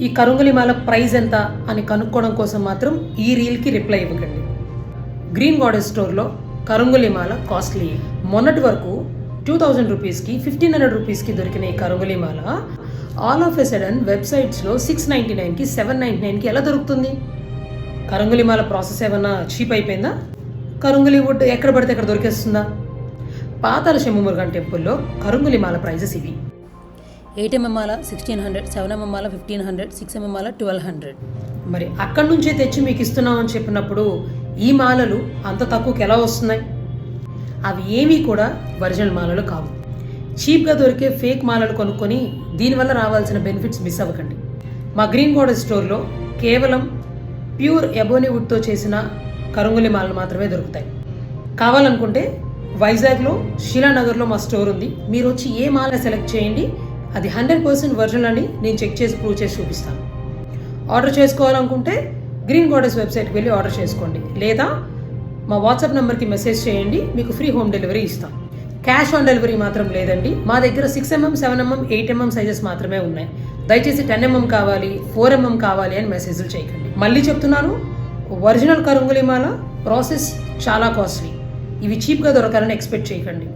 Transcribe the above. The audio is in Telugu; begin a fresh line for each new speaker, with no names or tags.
ఈ కరుంగలి మాల ప్రైస్ ఎంత అని కనుక్కోవడం కోసం మాత్రం ఈ రీల్కి రిప్లై ఇవ్వకండి. గ్రీన్ గాడెస్ స్టోర్లో కరుంగలి మాల కాస్ట్లీ. మొన్నటి వరకు 2000 రూపీస్కి 1500 రూపీస్కి దొరికిన ఈ కరుంగలి మాల ఆల్ ఆఫ్ ఎ సడన్ వెబ్సైట్స్లో 699కి 799కి ఎలా దొరుకుతుంది? కరుంగలి మాల ప్రాసెస్ ఏమన్నా చీప్ అయిపోయిందా? కరుంగలి వుడ్ ఎక్కడ పడితే ఎక్కడ దొరికేస్తుందా? పాతాల శంభుమురుగన్ టెంపుల్లో కరుంగలి మాల ప్రైజెస్ ఇవి.
8mm మాల 1600, 7mm మాల 1500, 6mm మాల 1200.
మరి అక్కడి నుంచే తెచ్చి మీకు ఇస్తున్నామని చెప్పినప్పుడు ఈ మాలలు అంత తక్కువకి ఎలా వస్తున్నాయి? అవి ఏమీ కూడా ఒరిజినల్ మాలలు కావు. చీప్గా దొరికే ఫేక్ మాలలు కొనుక్కొని దీనివల్ల రావాల్సిన బెనిఫిట్స్ మిస్ అవ్వకండి. మా గ్రీన్ గాడెస్ స్టోర్లో కేవలం ప్యూర్ ఎబోనీ వుడ్తో చేసిన కరుంగలి మాలలు మాత్రమే దొరుకుతాయి. కావాలనుకుంటే వైజాగ్లో శిలానగర్లో మా స్టోర్ ఉంది. మీరు వచ్చి ఏ మాల సెలెక్ట్ చేయండి, అది 100% ఒరిజినల్ అని నేను చెక్ చేసి ప్రూవ్ చేసి చూపిస్తాను. ఆర్డర్ చేసుకోవాలనుకుంటే గ్రీన్ గాడెస్ వెబ్సైట్కి వెళ్ళి ఆర్డర్ చేసుకోండి, లేదా మా వాట్సాప్ నెంబర్కి మెసేజ్ చేయండి, మీకు ఫ్రీ హోమ్ డెలివరీ ఇస్తాం. క్యాష్ ఆన్ డెలివరీ మాత్రం లేదండి. మా దగ్గర 6mm, 7mm, 8mm సైజెస్ మాత్రమే ఉన్నాయి. దయచేసి 10mm కావాలి, 4mm కావాలి అని మెసేజ్లు చేయకండి. మళ్ళీ చెప్తున్నాను, ఒరిజినల్ కరుంగలి మాల ప్రాసెస్ చాలా కాస్ట్లీ. ఇవి చీప్గా దొరకాలని ఎక్స్పెక్ట్ చేయకండి.